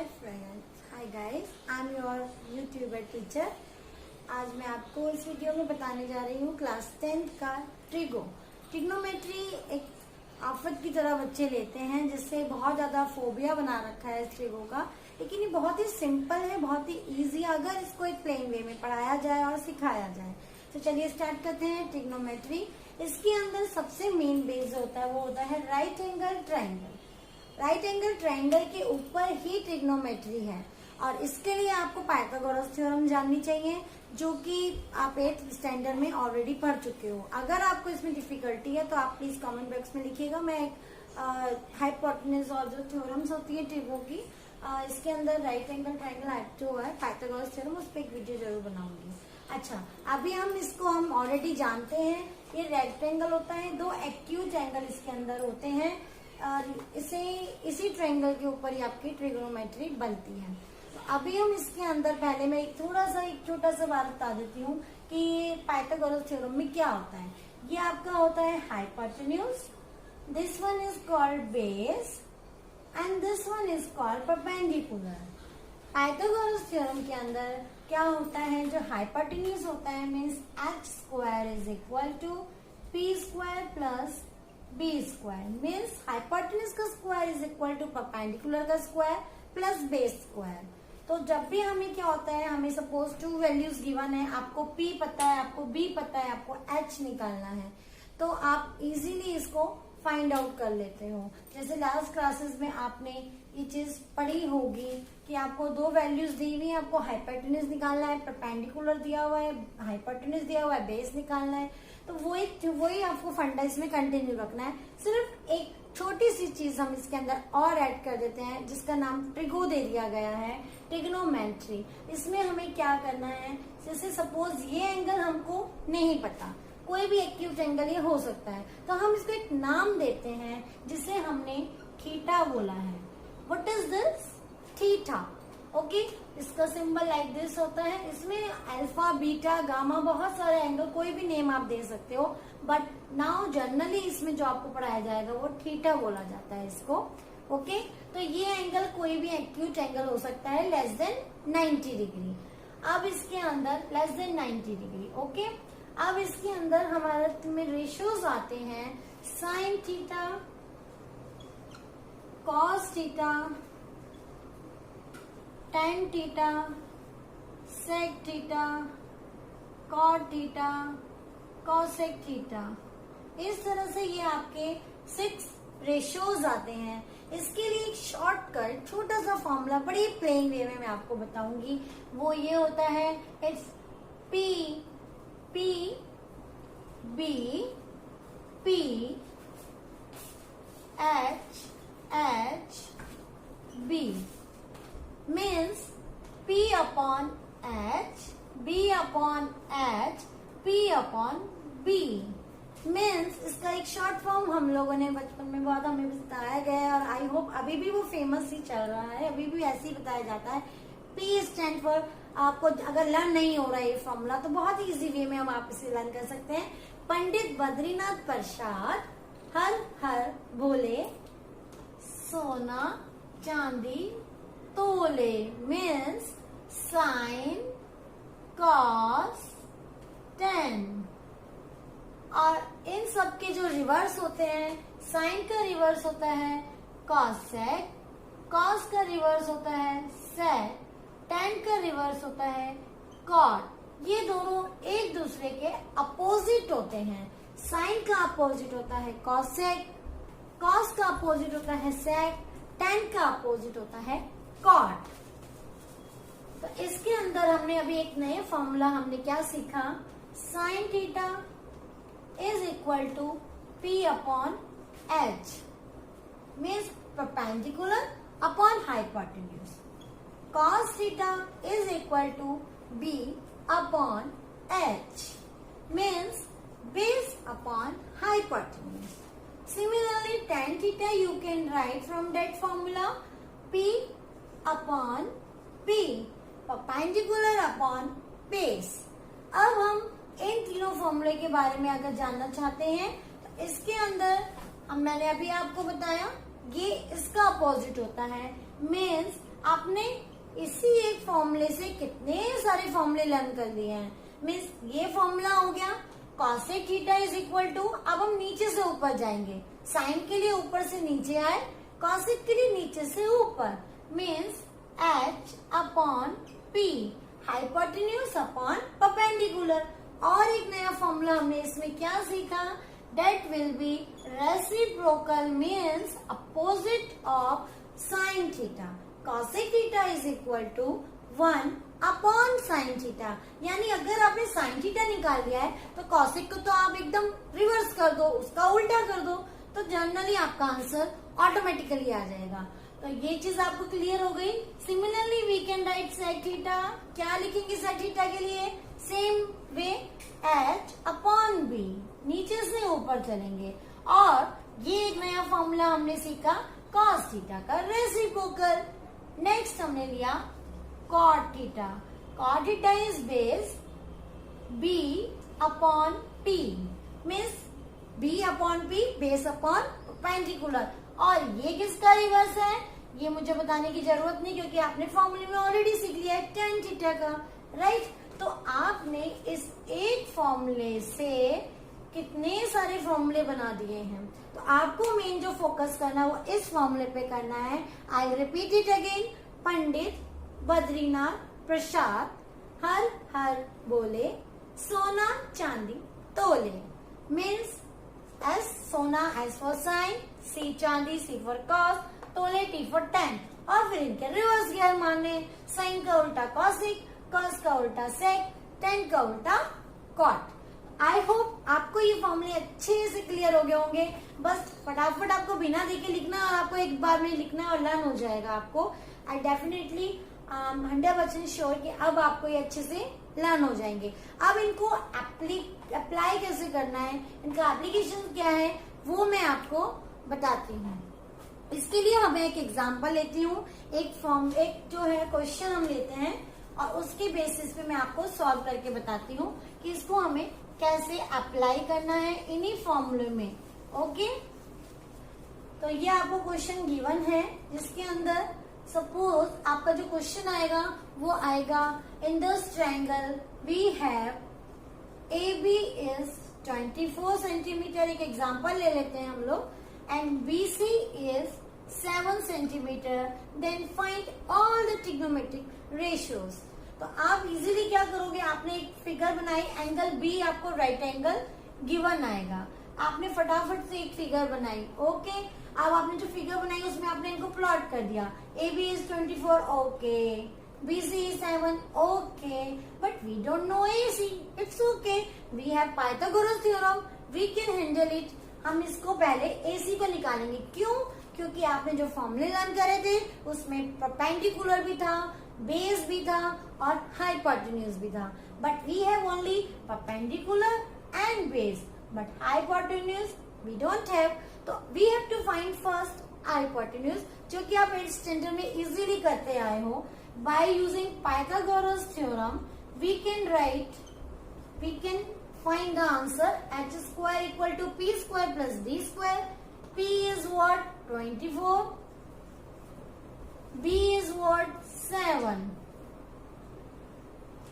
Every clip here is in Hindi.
friends, hi guys, I'm your YouTuber teacher। आज मैं आपको इस वीडियो में बताने जा रही हूँ क्लास 10 का ट्रिग्नोमेट्री एक आफत की तरह बच्चे लेते हैं, जिससे बहुत ज्यादा फोबिया बना रखा है इस ट्रिगो का। लेकिन ये बहुत ही सिंपल है, बहुत ही इजी अगर इसको एक प्लेन वे में पढ़ाया जाए और सिखाया जाए। तो चलिए स्टार्ट करते हैं ट्रिग्नोमेट्री। इसके अंदर सबसे मेन बेस होता है वो होता है right angle triangle. Right angle triangle के ऊपर ही ट्रिग्नोमेट्री है और इसके लिए आपको पाइथागोरस थ्योरम जाननी चाहिए, जो कि आप 8th स्टैंडर्ड में ऑलरेडी पढ़ चुके हो। अगर आपको इसमें डिफिकल्टी है तो आप प्लीज कमेंट बॉक्स में लिखिएगा। मैं हाइपोटेन्यूज और जो थ्योरम्स होती है ट्रिगो की, इसके अंदर राइट एंगल ट्रायंगल जो है पाइथागोरस थ्योरम, उस पर एक वीडियो जरूर बनाऊंगी। अच्छा, अभी हम ऑलरेडी जानते हैं ये रेक्टेंगल होता है, दो एक्यूट एंगल इसके अंदर होते हैं और इसी ट्रायंगल के ऊपर ही आपकी ट्रिग्नोमेट्री बनती है। तो अभी हम इसके अंदर पहले मैं एक छोटा सा बात बता देती हूँ कि ये पाइथागोरस थ्योरम में क्या होता है। ये आपका होता है hypotenuse, this one is called base and this one is called perpendicular. Pythagoras theorem के अंदर क्या होता है, जो हाइपोटेन्यूज होता है means h square is equal to p square plus b square, means hypotenuse का square is equal to perpendicular का स्क्वायर प्लस बेस स्क्वायर। तो जब भी हमें क्या होता है, हमें सपोज 2 वैल्यूज गिवन है, आपको p पता है, आपको b पता है, आपको h निकालना है, तो आप इजीली इसको फाइंड आउट कर लेते हो। जैसे लास्ट क्लासेस में आपने ये चीज पढ़ी होगी कि आपको 2 वैल्यूज दी हुई है, आपको हाइपोटेन्यूज निकालना है, परपेंडिकुलर दिया हुआ है, हाइपोटेन्यूज दिया हुआ है, बेस निकालना है। तो वही आपको फंडा इसमें कंटिन्यू रखना है। सिर्फ एक छोटी सी चीज हम इसके अंदर और ऐड कर देते हैं, जिसका नाम ट्रिगो दे दिया गया है, ट्रिग्नोमेट्री। इसमें हमें क्या करना है, जैसे सपोज ये एंगल हमको नहीं पता, कोई भी एक्यूट एंगल ये हो सकता है, तो हम इसको एक नाम देते हैं जिसे हमने थीटा बोला है। What is this? Theta. Okay, इसका सिंबल लाइक दिस होता है। इसमें अल्फा, बीटा, गामा, बहुत सारे एंगल, कोई भी नेम आप दे सकते हो, बट नाउ जनरली इसमें जो आपको पढ़ाया जाएगा वो थीटा बोला जाता है इसको। ओके, तो ये एंगल कोई भी एक्यूट एंगल हो सकता है लेस देन 90 डिग्री। अब इसके अंदर लेस देन 90 डिग्री। ओके, अब इसके अंदर हमारे में रेशियोज आते हैं sine theta, cos theta, tan theta, sec theta, cot theta, cosec theta. इस तरह से ये आपके 6 रेशियोज आते हैं। इसके लिए एक शॉर्टकट छोटा सा फॉर्मूला बड़ी प्लेन वे में मैं आपको बताऊंगी। वो ये होता है it's P B P H B means P upon H, B upon H, P upon B means इसका एक शॉर्ट फॉर्म हम लोगों ने बचपन में बहुत हमें बताया गया है और आई होप अभी भी वो फेमस ही चल रहा है, अभी भी ऐसे ही बताया जाता है। P स्टैंड फॉर, आपको अगर लर्न नहीं हो रहा है ये फॉर्मूला तो बहुत इजी वे में हम आप इसे लर्न कर सकते हैं। पंडित बद्रीनाथ प्रसाद हर हर बोले, सोना चांदी तोले मीन्स साइन कॉस tan। और इन सब के जो रिवर्स होते हैं, साइन का रिवर्स होता है कॉसेक, कॉस का रिवर्स होता है सेक, tan का रिवर्स होता है कॉट। ये दोनों एक दूसरे के अपोजिट होते हैं। साइन का अपोजिट होता है कॉसेक, कॉस का अपोजिट होता है सेक, tan का अपोजिट होता है कॉट। तो इसके अंदर हमने अभी एक नए फॉर्मूला हमने क्या सीखा, sine theta is equal to P upon H means perpendicular upon hypotenuse. cos theta is equal to B upon H means base upon hypotenuse. Similarly, tan theta you can write from that formula P upon B, perpendicular upon base. अब हम इन तीनों फॉर्मूले के बारे में अगर जानना चाहते हैं तो इसके अंदर मैंने अभी आपको बताया ये इसका अपोजिट होता है, मीन्स आपने इसी एक फॉर्मूले से कितने सारे फॉर्मूले लर्न कर लिए हैं। मीन्स ये फॉर्मूला हो गया cosec theta is equal to, अब हम नीचे से ऊपर जाएंगे, साइन के लिए ऊपर से नीचे आए, कॉसेक के लिए नीचे से ऊपर, means h upon p, hypotenuse upon perpendicular. और एक नया फॉर्मूला हमने इसमें क्या सीखा, that will be reciprocal means opposite of sin theta. Cosec theta is equal to 1 upon sine theta. यानी अगर आपने साइन थीटा निकाल लिया है तो कॉसेक को तो आप एकदम रिवर्स कर दो, उसका उल्टा कर दो, तो जनरली आपका आंसर ऑटोमेटिकली आ जाएगा। तो ये चीज आपको क्लियर हो गई। Similarly we can write sec theta. क्या लिखेंगे सेक थीटा के लिए, same way h upon b, नीचे से ऊपर चलेंगे। और ये एक नया फॉर्मूला हमने सीखा cos थीटा का रेसिप्रोकल। नेक्स्ट हमने लिया cot theta. cot theta is base b upon p, means b upon p, base upon perpendicular. और ये किसका रिवर्स है, ये मुझे बताने की जरूरत नहीं क्योंकि आपने फॉर्मूले में ऑलरेडी सीख लिया है tan थीटा का, राइट। तो आपने इस एक फॉर्मूले से कितने सारे फॉर्मूले बना दिए हैं। तो आपको मेन जो फोकस करना है वो इस फॉर्मूले पे करना है। आई रिपीट इट अगेन, पंडित बद्रीनाथ प्रसाद हर हर बोले, सोना चांदी तोले। मीन्स एस सोना एस फॉर साइन, सी चांदी सी फॉर कॉस, तोले टी फॉर टेन। और फिर इनके रिवर्स गियर माने, साइन का उल्टा कॉसिक, कॉस का उल्टा सेक, टेन का उल्टा कॉट। आई होप आपको ये फॉर्मूले अच्छे से क्लियर हो गए होंगे। बस फटाफट आपको बिना देखे लिखना और आपको एक बार में लिखना और लर्न हो जाएगा आपको। आई डेफिनेटली 100% श्योर कि अब आपको ये अच्छे से लर्न हो जाएंगे। अब इनको अप्लाई कैसे करना है, इनका एप्लीकेशन क्या है, वो मैं आपको बताती हूँ। इसके लिए हमें एक एग्जाम्पल लेती हूँ। एक जो है क्वेश्चन हम लेते हैं और उसके बेसिस पे मैं आपको सॉल्व करके बताती हूँ कि इसको हमें कैसे अप्लाई करना है इन्हीं फॉर्मूले में। ओके, तो ये आपको क्वेश्चन गिवन है जिसके अंदर सपोज आपका जो क्वेश्चन आएगा वो आएगा, in this triangle we have A B is 24 centimetre. एक एग्जाम्पल ले लेते हैं हम लोग, and B C is 7 centimetre. Then find all the trigonometric ratios. तो आप इजीली क्या करोगे, आपने एक फिगर बनाई, एंगल बी आपको राइट एंगल गिवन आएगा, आपने फटाफट से एक फिगर बनाई। ओके, अब आपने जो फिगर बनाई उसमें आपने इनको प्लॉट कर दिया। A B is 24, okay, B C is 7, okay, but we don't know A C, it's okay, we have Pythagoras theorem, we can handle it. हम इसको पहले ए सी को निकालेंगे। क्यों? क्योंकि आपने जो फॉर्मूले लर्न करे थे उसमें परपेंडिकुलर भी था, बेस भी था और हाइपोटेन्यूज भी था। But we have only perpendicular and base, but hypotenuse we don't have. तो we have to find first hypotenuse, जो कि आप 8th स्टैंडर्ड में इजीली करते आए हो। By using Pythagoras theorem we can find the answer, h square equal to p square plus d square. P is what? 24. B is what? 7.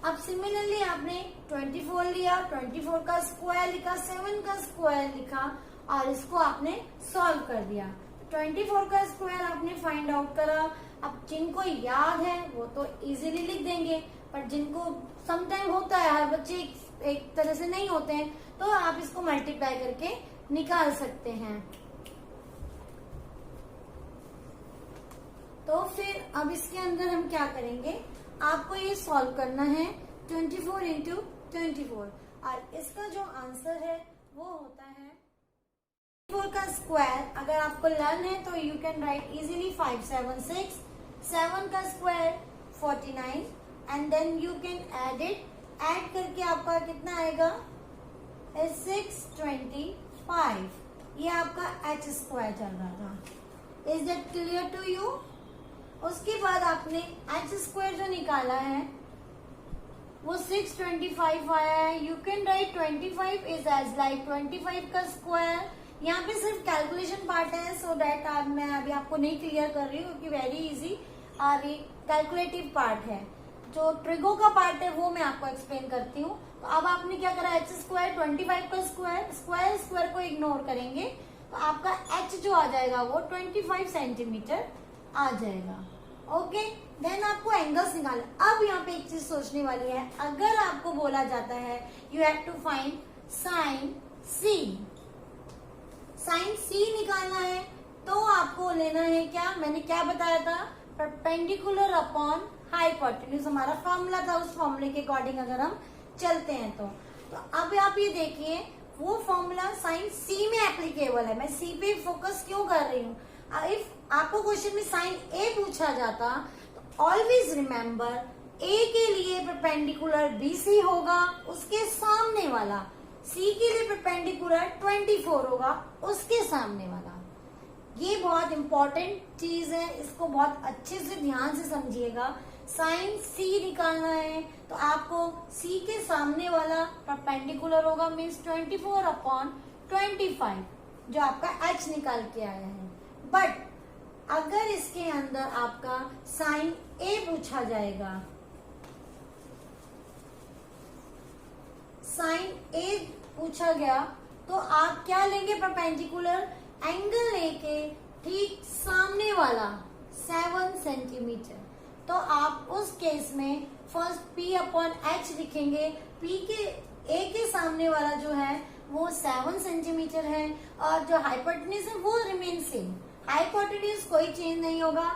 अब सिमिलरली आपने 24 लिया, 24 का स्क्वायर लिखा, 7 का स्क्वायर लिखा और इसको आपने सॉल्व कर दिया। 24 का स्क्वायर आपने फाइंड आउट करा। अब जिनको याद है वो तो इजीली लिख देंगे, पर जिनको समटाइम होता है, हर बच्चे एक तरह से नहीं होते हैं, तो आप इसको मल्टीप्लाई करके निकाल सकते हैं। तो फिर अब इसके अंदर हम क्या करेंगे, आपको ये सॉल्व करना है 24 इंटू 24 और इसका जो आंसर है वो होता है 24 का स्क्वायर। अगर आपको लर्न है तो यू कैन राइट इजीली 5 7 6, 7 का square 49 and then you can add it. Add करके आपका कितना आएगा, 625। ये आपका h स्क्वायर चल रहा था। Is that clear to you? उसके बाद आपने h स्क्वायर जो निकाला है वो 625 आया है। You can write 25 is as like 25 का स्क्वायर। यहाँ पे सिर्फ कैलकुलेशन पार्ट है, सो दैट मैं अभी आपको नहीं क्लियर कर रही हूँ क्योंकि वेरी इजी। कैलकुलेटिव पार्ट है। जो ट्रिगो का पार्ट है वो मैं आपको एक्सप्लेन करती हूँ। तो अब आपने क्या करा, h स्क्वायर 25 का स्क्वायर को इग्नोर करेंगे तो आपका h जो आ जाएगा वो 25 सेंटीमीटर आ जाएगा। ओके, देन आपको एंगल्स निकालना। अब यहाँ पे एक चीज सोचने वाली है, अगर आपको बोला जाता है you have to find sine C निकालना है तो आपको लेना है क्या, मैंने क्या बताया था, परपेंडिकुलर अपॉन हाइपोटेन्यूज हमारा फॉर्मूला था। उस फॉर्मूले के अकॉर्डिंग अगर हम चलते हैं तो अब आप ये देखिए वो फॉर्मूला साइन सी में एप्लीकेबल है। मैं सी पे फोकस क्यों कर रही हूँ, इफ आपको क्वेश्चन में साइन ए पूछा जाता तो ऑलवेज रिमेम्बर ए के लिए परपेंडिकुलर बीसी होगा, उसके सामने वाला, सी के लिए परपेंडिकुलर 24 होगा, उसके सामने वाला। ये बहुत इंपॉर्टेंट चीज है, इसको बहुत अच्छे से ध्यान से समझिएगा। साइन सी निकालना है तो आपको सी के सामने वाला परपेंडिकुलर होगा, मीन्स 24 अपॉन 25 जो आपका एच निकाल के आया है। बट अगर इसके अंदर आपका साइन ए पूछा जाएगा, साइन ए पूछा गया तो आप क्या लेंगे, परपेंडिकुलर एंगल लेके ठीक सामने वाला 7 सेंटीमीटर। तो आप उस केस में फर्स्ट P अपॉन एच लिखेंगे। P के A के सामने वाला जो है वो 7 सेंटीमीटर है और जो हाइपोटेन्यूज है वो रिमेन सेम, हाइपोटेन्यूज कोई चेंज नहीं होगा।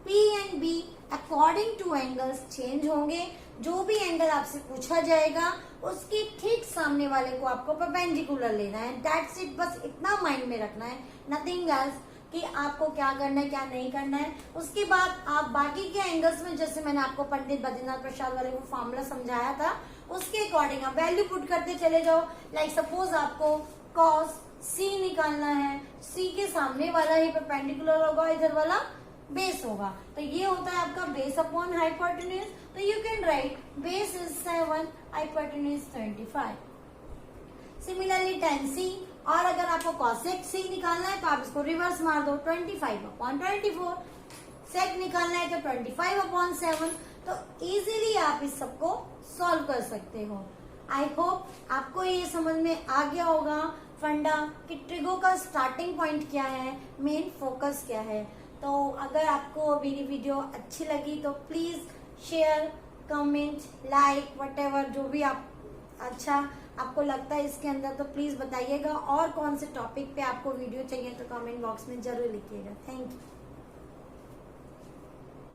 P and B according two angles change होंगे। जो भी एंगल आपसे पूछा जाएगा उसके ठीक सामने वाले को आपको परपेंडिकुलर लेना है। दैट्स इट, बस इतना माइंड में रखना है, नथिंग एल्स कि आपको क्या करना है क्या नहीं करना है। उसके बाद आप बाकी के एंगल्स में, जैसे मैंने आपको पंडित बद्रीनाथ प्रसाद वाले वो फॉर्मूला समझाया था, उसके अकॉर्डिंग आप वैल्यू पुट करते चले जाओ। लाइक सपोज आपको कॉस सी निकालना है, सी के सामने वाला ही परपेंडिकुलर होगा, इधर वाला बेस होगा, तो ये होता है आपका बेस अपॉन हाइपोटेन्यूज। तो you can right base is 7, hypotenuse 25। Similarly tan c, और अगर आपको cosec c निकालना है तो आप इसको रिवर्स मार दो, 25 अपॉन 24। sec निकालना है तो 25 अपॉन 7। तो इजीली आप इस सबको सॉल्व कर सकते हो। आई होप आपको ये समझ में आ गया होगा फंडा कि ट्रिगो का स्टार्टिंग पॉइंट क्या है, मेन फोकस क्या है। तो अगर आपको मेरी वीडियो अच्छी लगी तो please share, comment, like, whatever जो भी आप अच्छा आपको लगता है इसके अंदर तो प्लीज बताइएगा। और कौन से टॉपिक पे आपको वीडियो चाहिए तो कमेंट बॉक्स में जरूर लिखिएगा। Thank you.